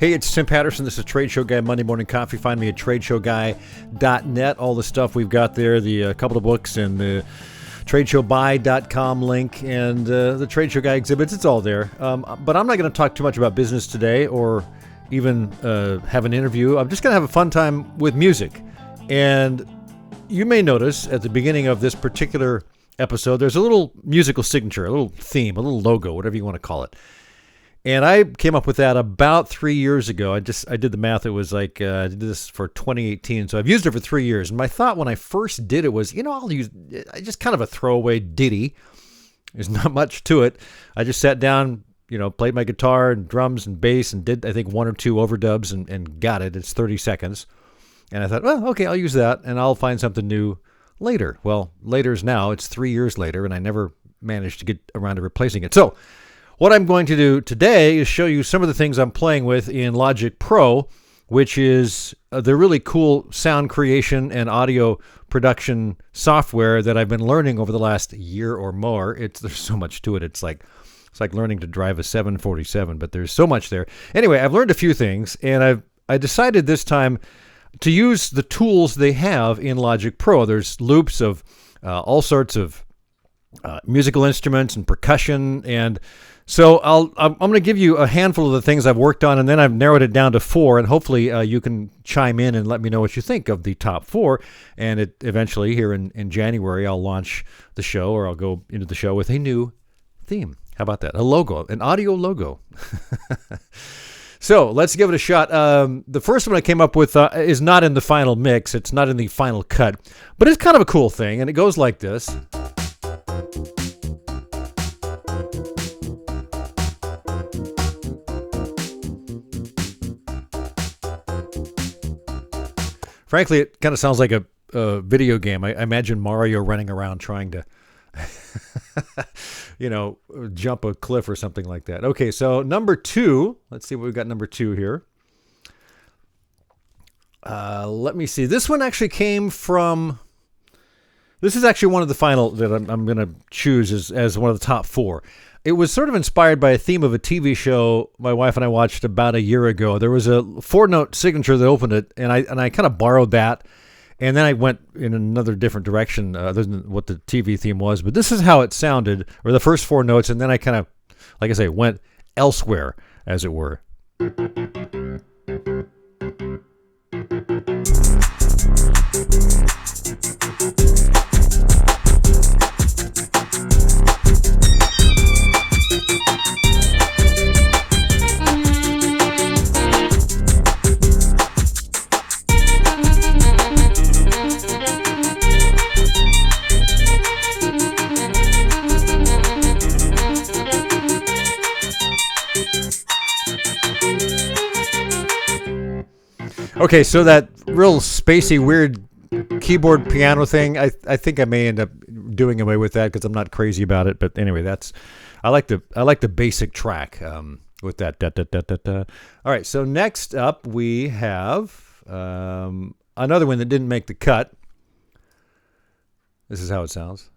Hey, it's Tim Patterson. This is Trade Show Guy Monday Morning Coffee. Find me at TradeshowGuy.net. All the stuff we've got there, the couple of books and the TradeshowBuy.com link and the Trade Show Guy exhibits. It's all there. But I'm not going to talk too much about business today or even have an interview. I'm just going to have a fun time with music. And you may notice at the beginning of this particular episode, there's a little musical signature, a little theme, a little logo, whatever you want to call it. And I came up with that about 3 years ago. I did the math. It was like, I did this for 2018. So I've used it for 3 years. And my thought when I first did it was, I'll use just kind of a throwaway ditty. There's not much to it. I just sat down, played my guitar and drums and bass and did, I think, one or two overdubs and got it. It's 30 seconds. And I thought, well, okay, I'll use that and I'll find something new later. Well, later's now. It's 3 years later and I never managed to get around to replacing it. So what I'm going to do today is show you some of the things I'm playing with in Logic Pro, which is the really cool sound creation and audio production software that I've been learning over the last year or more. There's so much to it. It's like learning to drive a 747, but there's so much there. Anyway, I've learned a few things, and I decided this time to use the tools they have in Logic Pro. There's loops of all sorts of musical instruments and percussion, and so I'm going to give you a handful of the things I've worked on, and then I've narrowed it down to 4, and hopefully you can chime in and let me know what you think of the top 4. And eventually here in January, I'll launch the show, or I'll go into the show with a new theme. How about that? A logo, an audio logo. So let's give it a shot. The first one I came up with is not in the final mix. It's not in the final cut, but it's kind of a cool thing, and it goes like this. Frankly, it kind of sounds like a video game. I imagine Mario running around trying to, jump a cliff or something like that. Okay, so number 2. Let's see what we've got number 2 here. Let me see. This one actually came from... This is actually one of the final that I'm going to choose as one of the top 4. It was sort of inspired by a theme of a TV show my wife and I watched about a year ago. There was a 4-note signature that opened it, and I kind of borrowed that, and then I went in another different direction other than what the TV theme was. But this is how it sounded, or the first 4 notes, and then I kind of, like I say, went elsewhere, as it were. Okay, so that real spacey, weird keyboard piano thing, I think I may end up doing away with that because I'm not crazy about it. But anyway, I like the basic track with that. Da, da, da, da, da. All right, so next up we have another one that didn't make the cut. This is how it sounds.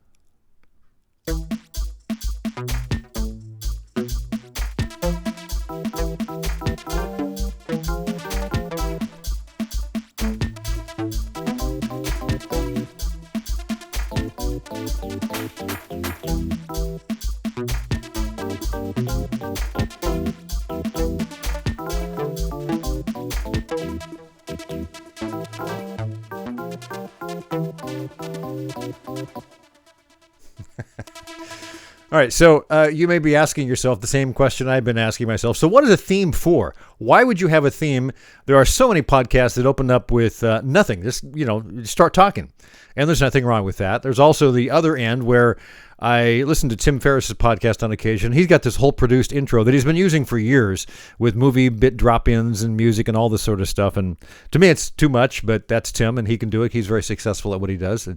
All right, so you may be asking yourself the same question I've been asking myself. So what is a theme for? Why would you have a theme? There are so many podcasts that open up with nothing. Just, start talking. And there's nothing wrong with that. There's also the other end where I listen to Tim Ferriss's podcast on occasion. He's got this whole produced intro that he's been using for years with movie bit drop-ins and music and all this sort of stuff. And to me, it's too much, but that's Tim, and he can do it. He's very successful at what he does.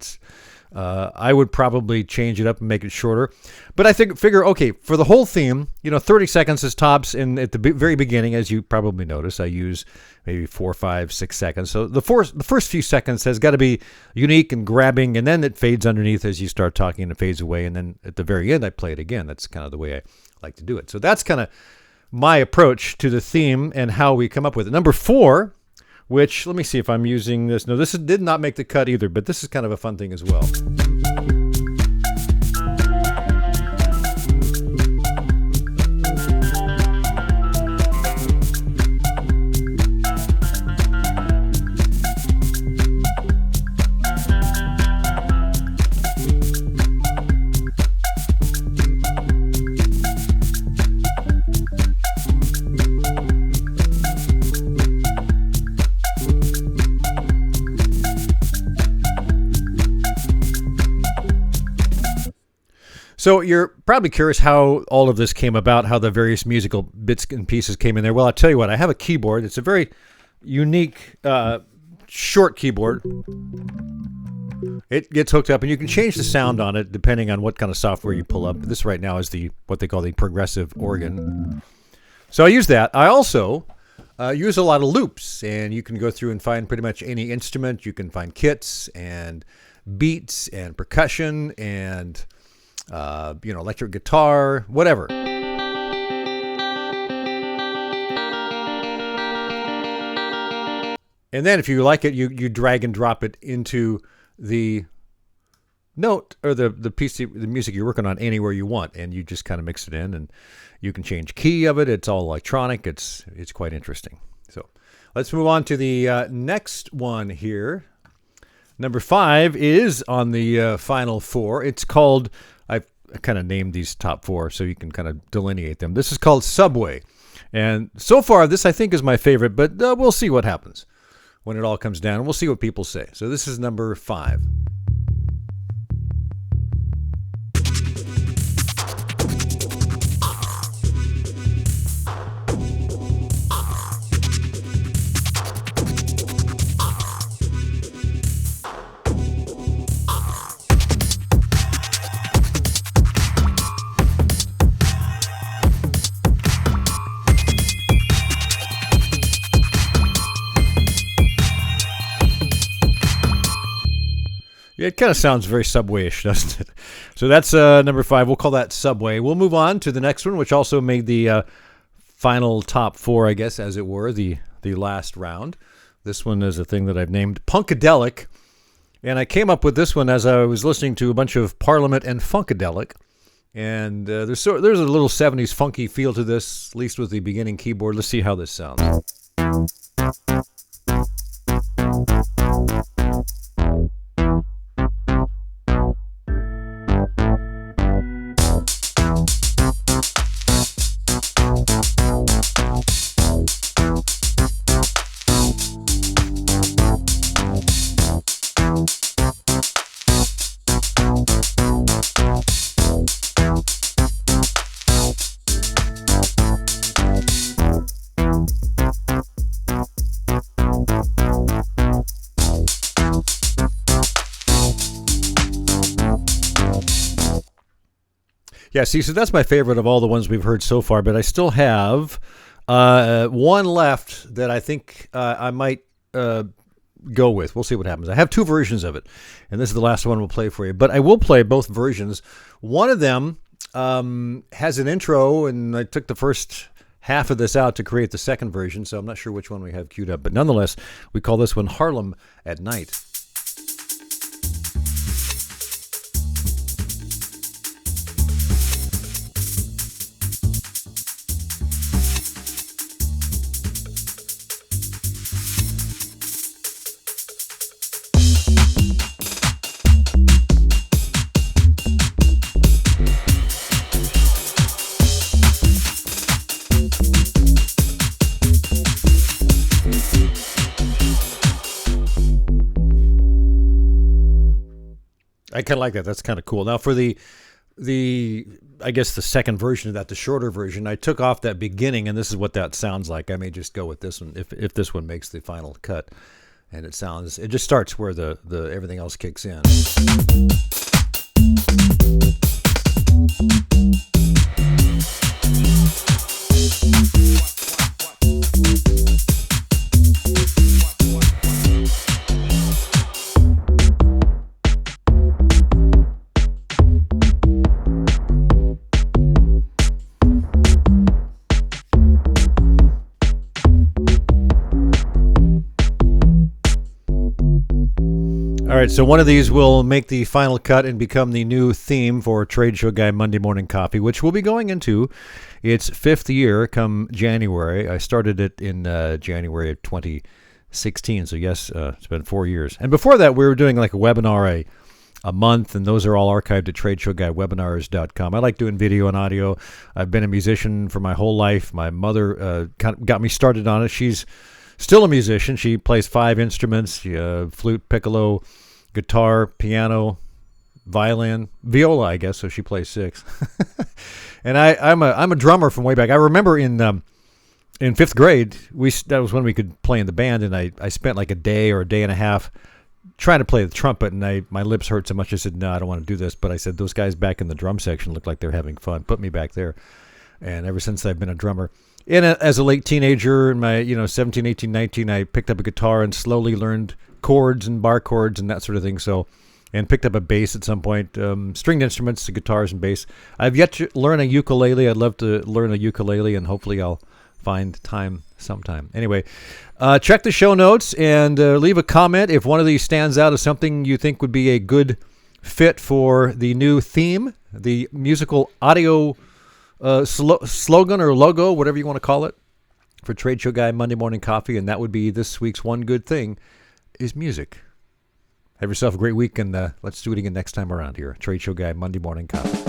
I would probably change it up and make it shorter. But I figure, okay, for the whole theme, 30 seconds is tops. And at the very beginning, as you probably notice, I use maybe 4, 5, 6 seconds. So the first few seconds has got to be unique and grabbing, and then it fades underneath as you start talking and it fades away. And then at the very end, I play it again. That's kind of the way I like to do it. So that's kind of my approach to the theme and how we come up with it. Number 4, which, let me see if I'm using this. No, did not make the cut either, but this is kind of a fun thing as well. So you're probably curious how all of this came about, how the various musical bits and pieces came in there. Well, I'll tell you what, I have a keyboard. It's a very unique, short keyboard. It gets hooked up, and you can change the sound on it depending on what kind of software you pull up. This right now is what they call the progressive organ. So I use that. I also use a lot of loops, and you can go through and find pretty much any instrument. You can find kits and beats and percussion and electric guitar, whatever. And then if you like it, you drag and drop it into the note or the piece of the music you're working on anywhere you want, and you just kind of mix it in, and you can change key of it. It's all electronic. It's quite interesting. So let's move on to the next one here. Number 5 is on the final 4. It's called, I kind of named these top 4 so you can kind of delineate them. This is called Subway. And so far, this I think is my favorite, but we'll see what happens when it all comes down. We'll see what people say. So this is number 5. Yeah, it kind of sounds very Subway-ish, doesn't it? So that's number 5. We'll call that Subway. We'll move on to the next one, which also made the final top 4, I guess, as it were, the last round. This one is a thing that I've named Punkadelic. And I came up with this one as I was listening to a bunch of Parliament and Funkadelic. And there's a little 70s funky feel to this, at least with the beginning keyboard. Let's see how this sounds. Yeah, see, so that's my favorite of all the ones we've heard so far, but I still have one left that I think I might go with. We'll see what happens. I have 2 versions of it, and this is the last one we'll play for you, but I will play both versions. One of them has an intro, and I took the first half of this out to create the second version, so I'm not sure which one we have queued up, but nonetheless, we call this one Harlem at Night. I kind of like that. That's kind of cool. Now for the I guess the second version of that, the shorter version, I took off that beginning, and this is what that sounds like. I may just go with this one if this one makes the final cut, and it just starts where the everything else kicks in. right, so one of these will make the final cut and become the new theme for Trade Show Guy Monday Morning Coffee, which we'll be going into its 5th year come January. I started it in January of 2016, so yes, it's been 4 years. And before that, we were doing like a webinar a month, and those are all archived at TradeshowGuyWebinars.com. I like doing video and audio. I've been a musician for my whole life. My mother got me started on it. She's still a musician. She plays 5 instruments, flute, piccolo, guitar, piano, violin, viola, I guess, so she plays 6. And I'm a drummer from way back. I remember in 5th grade, that was when we could play in the band, and I spent like a day or a day and a half trying to play the trumpet, and my lips hurt so much I said, no, I don't want to do this. But I said, those guys back in the drum section look like they're having fun. Put me back there. And ever since I've been a drummer. And as a late teenager, in my 17, 18, 19, I picked up a guitar and slowly learned chords and bar chords and that sort of thing. And picked up a bass at some point, stringed instruments, guitars and bass. I've yet to learn a ukulele. I'd love to learn a ukulele, and hopefully I'll find time sometime. Anyway, check the show notes and leave a comment if one of these stands out as something you think would be a good fit for the new theme, the musical audio slogan or logo, whatever you want to call it, for Trade Show Guy Monday Morning Coffee, and that would be this week's one good thing is music. Have yourself a great week, and let's do it again next time around here. Trade Show Guy Monday Morning Coffee.